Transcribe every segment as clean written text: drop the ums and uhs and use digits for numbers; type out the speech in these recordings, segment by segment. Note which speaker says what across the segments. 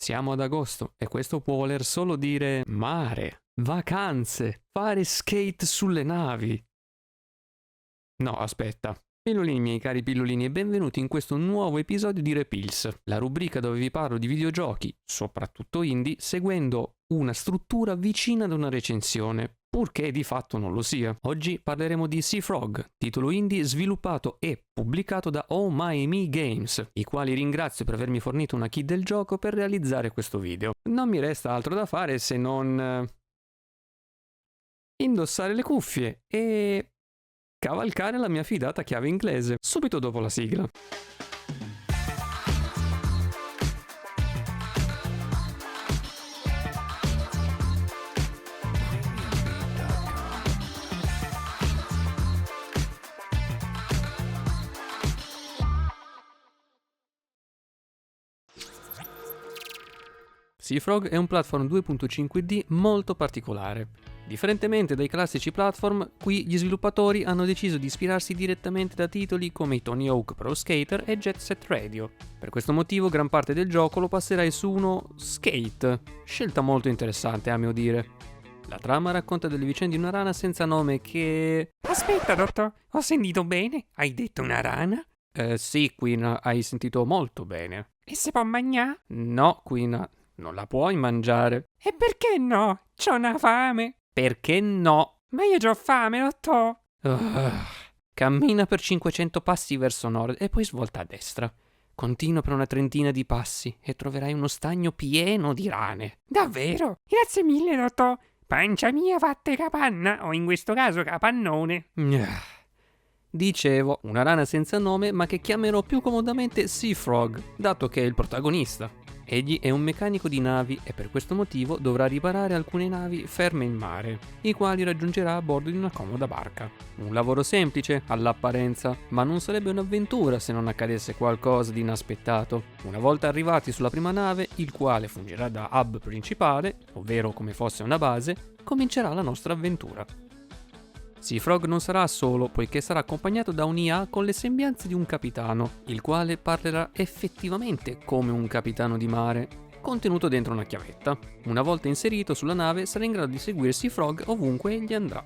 Speaker 1: Siamo ad agosto e questo può voler solo dire mare, vacanze, fare skate sulle navi. No, aspetta. Pillolini miei cari pillolini e benvenuti in questo nuovo episodio di Repills, la rubrica dove vi parlo di videogiochi, soprattutto indie, seguendo una struttura vicina ad una recensione, purché di fatto non lo sia. Oggi parleremo di Seafrog, titolo indie sviluppato e pubblicato da Oh My Me Games, i quali ringrazio per avermi fornito una key del gioco per realizzare questo video. Non mi resta altro da fare se non indossare le cuffie e cavalcare la mia fidata chiave inglese, subito dopo la sigla. Seafrog è un platform 2.5D molto particolare. Differentemente dai classici platform, qui gli sviluppatori hanno deciso di ispirarsi direttamente da titoli come i Tony Hawk Pro Skater e Jet Set Radio. Per questo motivo gran parte del gioco lo passerai su uno skate, scelta molto interessante a mio dire. La trama racconta delle vicende di una rana senza nome che...
Speaker 2: Aspetta, dottor, ho sentito bene? Hai detto una rana?
Speaker 1: Sì, Queen, hai sentito molto bene.
Speaker 2: E si può mangiare?
Speaker 1: No, Queen, non la puoi mangiare.
Speaker 2: E perché no? C'ho una fame.
Speaker 1: Perché no?
Speaker 2: Ma io c'ho fame, dottor.
Speaker 1: Cammina per 500 passi verso nord e poi svolta a destra. Continua per una trentina di passi e troverai uno stagno pieno di rane.
Speaker 2: Davvero? Grazie mille, dottor. Pancia mia fatte capanna, o in questo caso capannone.
Speaker 1: Dicevo, una rana senza nome ma che chiamerò più comodamente Seafrog, dato che è il protagonista. Egli è un meccanico di navi e per questo motivo dovrà riparare alcune navi ferme in mare, i quali raggiungerà a bordo di una comoda barca. Un lavoro semplice, all'apparenza, ma non sarebbe un'avventura se non accadesse qualcosa di inaspettato. Una volta arrivati sulla prima nave, il quale fungerà da hub principale, ovvero come fosse una base, comincerà la nostra avventura. Seafrog non sarà solo, poiché sarà accompagnato da un'IA con le sembianze di un capitano, il quale parlerà effettivamente come un capitano di mare, contenuto dentro una chiavetta. Una volta inserito sulla nave sarà in grado di seguire Seafrog ovunque egli andrà.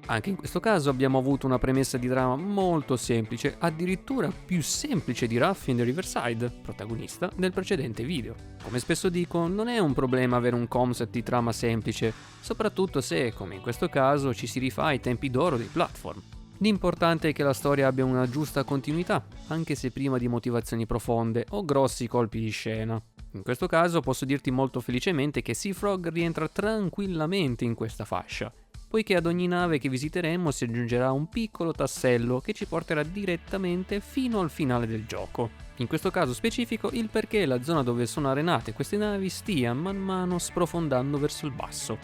Speaker 1: Anche in questo caso abbiamo avuto una premessa di trama molto semplice, addirittura più semplice di Ruffy in the Riverside, protagonista del precedente video. Come spesso dico, non è un problema avere un concept di trama semplice, soprattutto se, come in questo caso, ci si rifà ai tempi d'oro dei platform. L'importante è che la storia abbia una giusta continuità, anche se priva di motivazioni profonde o grossi colpi di scena. In questo caso posso dirti molto felicemente che Seafrog rientra tranquillamente in questa fascia, poiché ad ogni nave che visiteremo si aggiungerà un piccolo tassello che ci porterà direttamente fino al finale del gioco. In questo caso specifico il perché la zona dove sono arenate queste navi stia man mano sprofondando verso il basso.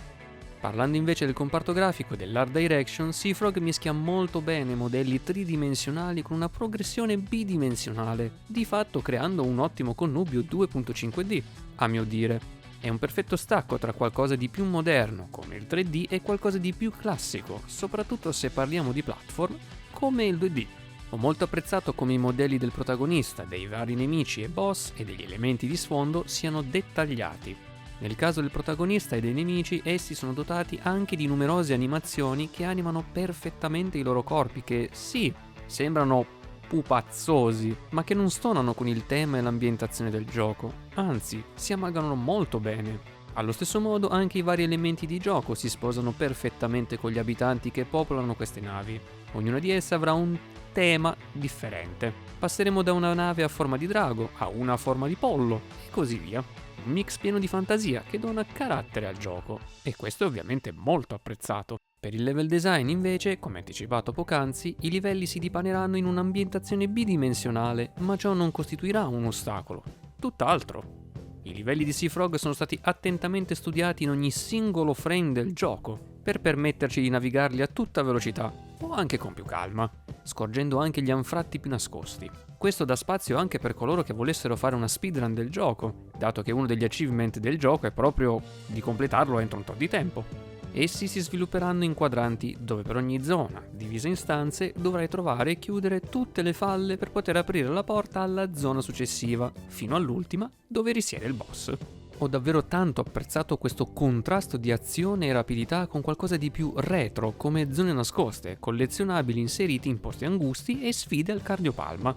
Speaker 1: Parlando invece del comparto grafico e dell'art direction, Seafrog mischia molto bene modelli tridimensionali con una progressione bidimensionale, di fatto creando un ottimo connubio 2.5D, a mio dire. È un perfetto stacco tra qualcosa di più moderno, come il 3D, e qualcosa di più classico, soprattutto se parliamo di platform, come il 2D. Ho molto apprezzato come i modelli del protagonista, dei vari nemici e boss e degli elementi di sfondo siano dettagliati. Nel caso del protagonista e dei nemici, essi sono dotati anche di numerose animazioni che animano perfettamente i loro corpi, che sì, sembrano pupazzosi, ma che non stonano con il tema e l'ambientazione del gioco, anzi, si amalgamano molto bene. Allo stesso modo anche i vari elementi di gioco si sposano perfettamente con gli abitanti che popolano queste navi. Ognuna di esse avrà un tema differente. Passeremo da una nave a forma di drago a una a forma di pollo e così via. Un mix pieno di fantasia che dona carattere al gioco, e questo è ovviamente molto apprezzato. Per il level design invece, come anticipato poc'anzi, i livelli si dipaneranno in un'ambientazione bidimensionale, ma ciò non costituirà un ostacolo. Tutt'altro. I livelli di Seafrog sono stati attentamente studiati in ogni singolo frame del gioco, per permetterci di navigarli a tutta velocità, o anche con più calma, scorgendo anche gli anfratti più nascosti. Questo dà spazio anche per coloro che volessero fare una speedrun del gioco, dato che uno degli achievement del gioco è proprio di completarlo entro un tot di tempo. Essi si svilupperanno in quadranti dove per ogni zona, divisa in stanze, dovrai trovare e chiudere tutte le falle per poter aprire la porta alla zona successiva, fino all'ultima dove risiede il boss. Ho davvero tanto apprezzato questo contrasto di azione e rapidità con qualcosa di più retro, come zone nascoste, collezionabili inseriti in posti angusti e sfide al cardiopalma.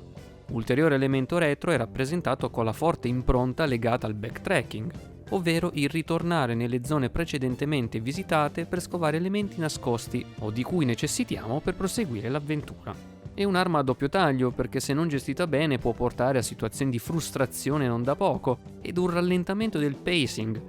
Speaker 1: Ulteriore elemento retro è rappresentato con la forte impronta legata al backtracking, ovvero il ritornare nelle zone precedentemente visitate per scovare elementi nascosti o di cui necessitiamo per proseguire l'avventura. È un'arma a doppio taglio perché se non gestita bene può portare a situazioni di frustrazione non da poco ed un rallentamento del pacing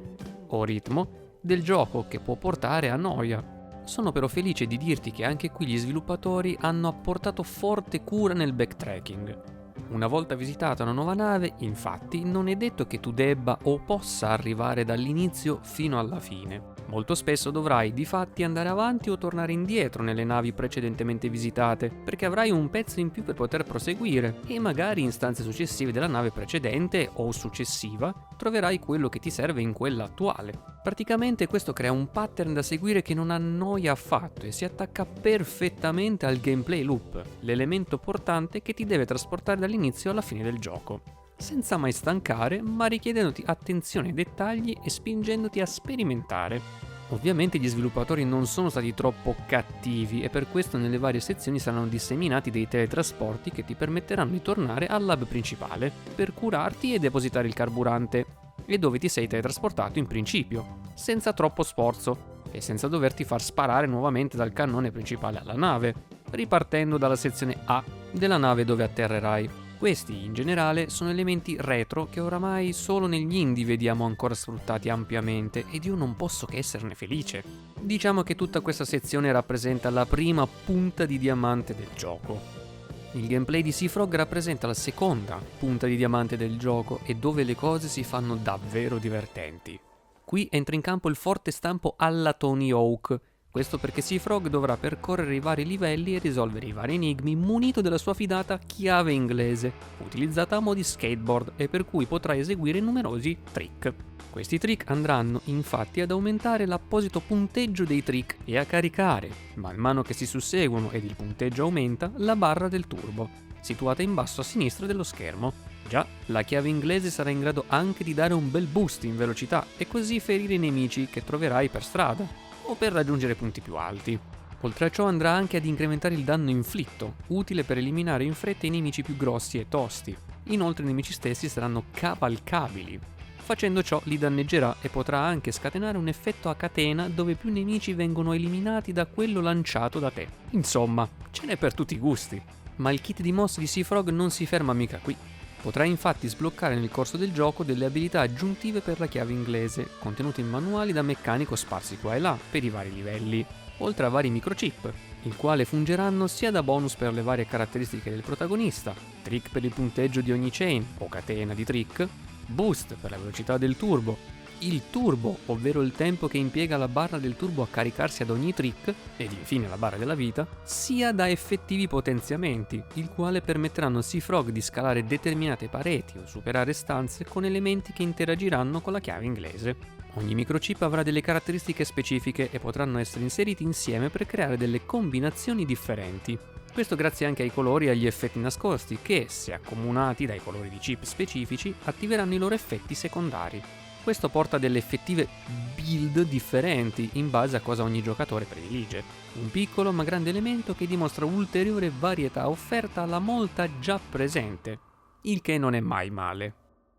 Speaker 1: o ritmo del gioco che può portare a noia. Sono però felice di dirti che anche qui gli sviluppatori hanno apportato forte cura nel backtracking. Una volta visitata una nuova nave, infatti, non è detto che tu debba o possa arrivare dall'inizio fino alla fine. Molto spesso dovrai difatti andare avanti o tornare indietro nelle navi precedentemente visitate, perché avrai un pezzo in più per poter proseguire e magari in stanze successive della nave precedente o successiva troverai quello che ti serve in quella attuale. Praticamente questo crea un pattern da seguire che non annoia affatto e si attacca perfettamente al gameplay loop, l'elemento portante che ti deve trasportare dall'inizio alla fine del gioco, senza mai stancare, ma richiedendoti attenzione ai dettagli e spingendoti a sperimentare. Ovviamente gli sviluppatori non sono stati troppo cattivi e per questo nelle varie sezioni saranno disseminati dei teletrasporti che ti permetteranno di tornare al lab principale per curarti e depositare il carburante, e dove ti sei teletrasportato in principio, senza troppo sforzo e senza doverti far sparare nuovamente dal cannone principale alla nave, ripartendo dalla sezione A della nave dove atterrerai. Questi, in generale, sono elementi retro che oramai solo negli indie vediamo ancora sfruttati ampiamente ed io non posso che esserne felice. Diciamo che tutta questa sezione rappresenta la prima punta di diamante del gioco. Il gameplay di Seafrog rappresenta la seconda punta di diamante del gioco e dove le cose si fanno davvero divertenti. Qui entra in campo il forte stampo alla Tony Hawk. Questo perché Seafrog dovrà percorrere i vari livelli e risolvere i vari enigmi munito della sua fidata chiave inglese, utilizzata a mo' di skateboard e per cui potrà eseguire numerosi trick. Questi trick andranno infatti ad aumentare l'apposito punteggio dei trick e a caricare, man mano che si susseguono ed il punteggio aumenta, la barra del turbo, situata in basso a sinistra dello schermo. Già, la chiave inglese sarà in grado anche di dare un bel boost in velocità e così ferire i nemici che troverai per strada o per raggiungere punti più alti. Oltre a ciò andrà anche ad incrementare il danno inflitto, utile per eliminare in fretta i nemici più grossi e tosti. Inoltre i nemici stessi saranno cavalcabili. Facendo ciò li danneggerà e potrà anche scatenare un effetto a catena dove più nemici vengono eliminati da quello lanciato da te. Insomma, ce n'è per tutti i gusti. Ma il kit di mosse di Seafrog non si ferma mica qui. Potrai infatti sbloccare nel corso del gioco delle abilità aggiuntive per la chiave inglese, contenute in manuali da meccanico sparsi qua e là per i vari livelli, oltre a vari microchip, il quale fungeranno sia da bonus per le varie caratteristiche del protagonista, trick per il punteggio di ogni chain o catena di trick, boost per la velocità del turbo, il turbo, ovvero il tempo che impiega la barra del turbo a caricarsi ad ogni trick, ed infine la barra della vita, sia da effettivi potenziamenti, il quale permetteranno a Seafrog di scalare determinate pareti o superare stanze con elementi che interagiranno con la chiave inglese. Ogni microchip avrà delle caratteristiche specifiche e potranno essere inseriti insieme per creare delle combinazioni differenti. Questo grazie anche ai colori e agli effetti nascosti che, se accomunati dai colori di chip specifici, attiveranno i loro effetti secondari. Questo porta a delle effettive build differenti in base a cosa ogni giocatore predilige. Un piccolo ma grande elemento che dimostra ulteriore varietà offerta alla molta già presente, il che non è mai male.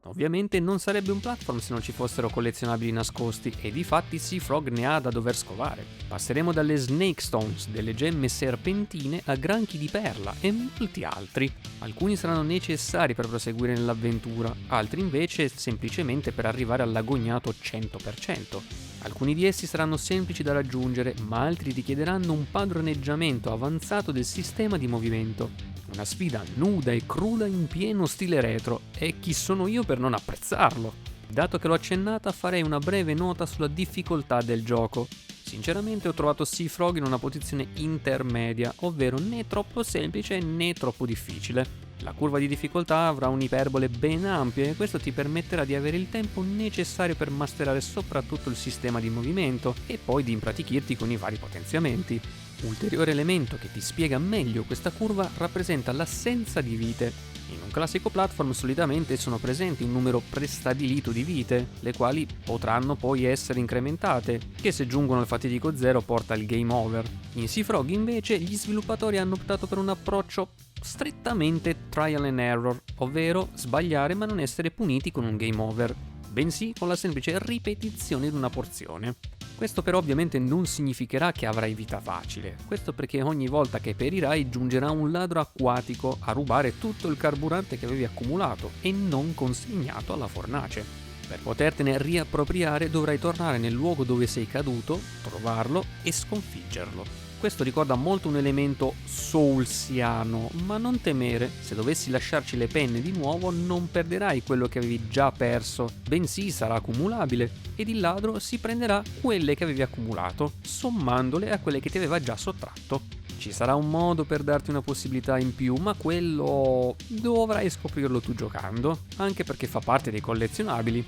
Speaker 1: Ovviamente non sarebbe un platform se non ci fossero collezionabili nascosti e difatti Seafrog ne ha da dover scovare. Passeremo dalle Snake Stones, delle gemme serpentine, a granchi di perla e molti altri. Alcuni saranno necessari per proseguire nell'avventura, altri invece semplicemente per arrivare all'agognato 100%. Alcuni di essi saranno semplici da raggiungere, ma altri richiederanno un padroneggiamento avanzato del sistema di movimento. Una sfida nuda e cruda in pieno stile retro, e chi sono io per non apprezzarlo? Dato che l'ho accennata, farei una breve nota sulla difficoltà del gioco. Sinceramente ho trovato Seafrog in una posizione intermedia, ovvero né troppo semplice né troppo difficile. La curva di difficoltà avrà un'iperbole ben ampia e questo ti permetterà di avere il tempo necessario per masterare soprattutto il sistema di movimento e poi di impratichirti con i vari potenziamenti. Ulteriore elemento che ti spiega meglio questa curva rappresenta l'assenza di vite. In un classico platform solitamente sono presenti un numero prestabilito di vite, le quali potranno poi essere incrementate, che se giungono al fatidico 0 porta al game over. In Seafrog invece gli sviluppatori hanno optato per un approccio strettamente trial and error, ovvero sbagliare ma non essere puniti con un game over, bensì con la semplice ripetizione di una porzione. Questo però ovviamente non significherà che avrai vita facile, questo perché ogni volta che perirai giungerà un ladro acquatico a rubare tutto il carburante che avevi accumulato e non consegnato alla fornace. Per potertene riappropriare dovrai tornare nel luogo dove sei caduto, trovarlo e sconfiggerlo. Questo ricorda molto un elemento soulsiano, ma non temere, se dovessi lasciarci le penne di nuovo non perderai quello che avevi già perso, bensì sarà accumulabile ed il ladro si prenderà quelle che avevi accumulato, sommandole a quelle che ti aveva già sottratto. Ci sarà un modo per darti una possibilità in più, ma quello dovrai scoprirlo tu giocando, anche perché fa parte dei collezionabili.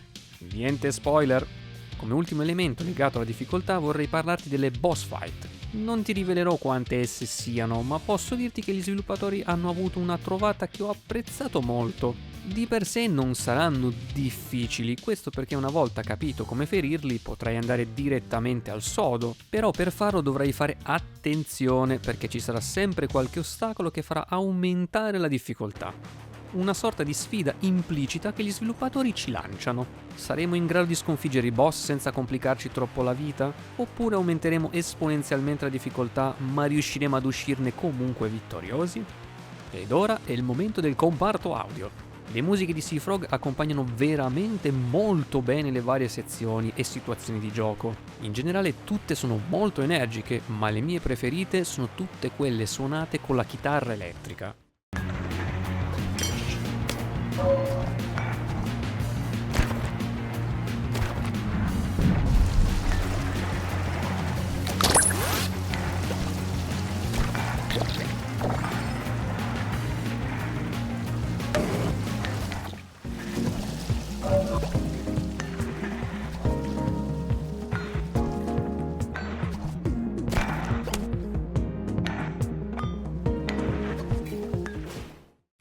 Speaker 1: Niente spoiler! Come ultimo elemento legato alla difficoltà vorrei parlarti delle boss fight. Non ti rivelerò quante esse siano, ma posso dirti che gli sviluppatori hanno avuto una trovata che ho apprezzato molto. Di per sé non saranno difficili, questo perché una volta capito come ferirli potrai andare direttamente al sodo, però per farlo dovrai fare attenzione perché ci sarà sempre qualche ostacolo che farà aumentare la difficoltà. Una sorta di sfida implicita che gli sviluppatori ci lanciano. Saremo in grado di sconfiggere i boss senza complicarci troppo la vita? Oppure aumenteremo esponenzialmente la difficoltà ma riusciremo ad uscirne comunque vittoriosi? Ed ora è il momento del comparto audio. Le musiche di Seafrog accompagnano veramente molto bene le varie sezioni e situazioni di gioco. In generale tutte sono molto energiche, ma le mie preferite sono tutte quelle suonate con la chitarra elettrica.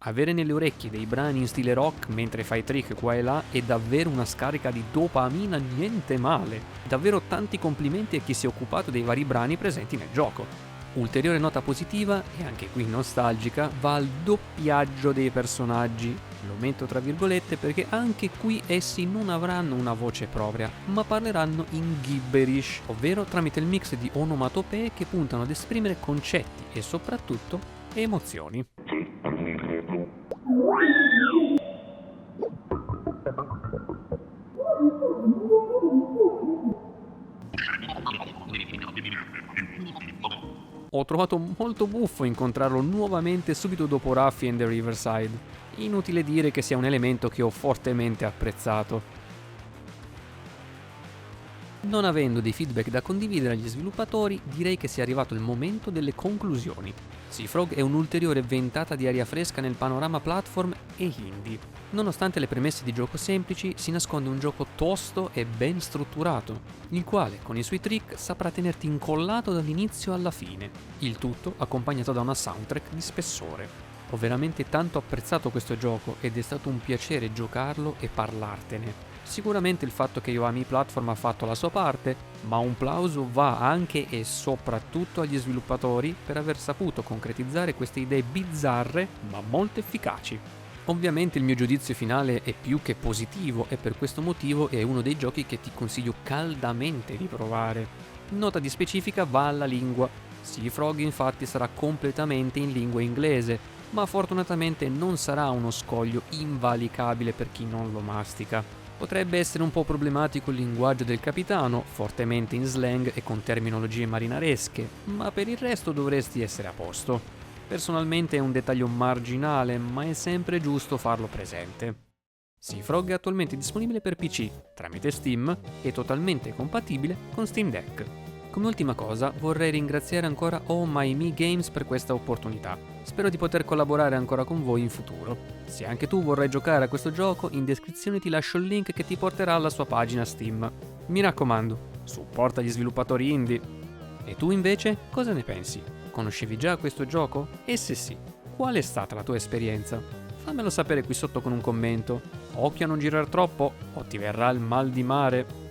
Speaker 1: Avere nelle orecchie dei brani in stile rock mentre fai trick qua e là è davvero una scarica di dopamina niente male. Davvero tanti complimenti a chi si è occupato dei vari brani presenti nel gioco. Ulteriore nota positiva, e anche qui nostalgica, va al doppiaggio dei personaggi. Lo metto tra virgolette perché anche qui essi non avranno una voce propria, ma parleranno in gibberish, ovvero tramite il mix di onomatopee che puntano ad esprimere concetti e soprattutto emozioni. Ho trovato molto buffo incontrarlo nuovamente subito dopo Raffi and the Riverside. Inutile dire che sia un elemento che ho fortemente apprezzato. Non avendo dei feedback da condividere agli sviluppatori, direi che sia arrivato il momento delle conclusioni. Seafrog è un'ulteriore ventata di aria fresca nel panorama platform e indie. Nonostante le premesse di gioco semplici, si nasconde un gioco tosto e ben strutturato, il quale, con i suoi trick, saprà tenerti incollato dall'inizio alla fine. Il tutto accompagnato da una soundtrack di spessore. Ho veramente tanto apprezzato questo gioco ed è stato un piacere giocarlo e parlartene. Sicuramente il fatto che io ami i platform ha fatto la sua parte, ma un plauso va anche e soprattutto agli sviluppatori per aver saputo concretizzare queste idee bizzarre ma molto efficaci. Ovviamente il mio giudizio finale è più che positivo e per questo motivo è uno dei giochi che ti consiglio caldamente di provare. Nota di specifica va alla lingua. Seafrog infatti sarà completamente in lingua inglese, ma fortunatamente non sarà uno scoglio invalicabile per chi non lo mastica. Potrebbe essere un po' problematico il linguaggio del capitano, fortemente in slang e con terminologie marinaresche, ma per il resto dovresti essere a posto. Personalmente è un dettaglio marginale, ma è sempre giusto farlo presente. Seafrog è attualmente disponibile per PC tramite Steam e totalmente compatibile con Steam Deck. Come ultima cosa vorrei ringraziare ancora Oh My Me Games per questa opportunità. Spero di poter collaborare ancora con voi in futuro. Se anche tu vorrai giocare a questo gioco, in descrizione ti lascio il link che ti porterà alla sua pagina Steam. Mi raccomando, supporta gli sviluppatori indie. E tu invece cosa ne pensi? Conoscevi già questo gioco? E se sì, qual è stata la tua esperienza? Fammelo sapere qui sotto con un commento. Occhio a non girare troppo o ti verrà il mal di mare.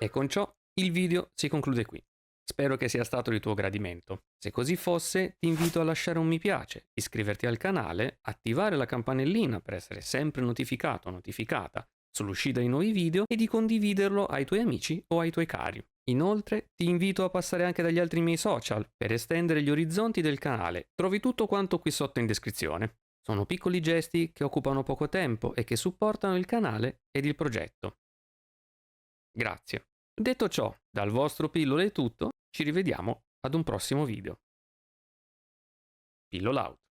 Speaker 1: E con ciò il video si conclude qui. Spero che sia stato di tuo gradimento. Se così fosse, ti invito a lasciare un mi piace, iscriverti al canale, attivare la campanellina per essere sempre notificato o notificata sull'uscita di nuovi video e di condividerlo ai tuoi amici o ai tuoi cari. Inoltre, ti invito a passare anche dagli altri miei social per estendere gli orizzonti del canale. Trovi tutto quanto qui sotto in descrizione. Sono piccoli gesti che occupano poco tempo e che supportano il canale ed il progetto. Grazie. Detto ciò, dal vostro Pillole è tutto, ci rivediamo ad un prossimo video. Pillola out.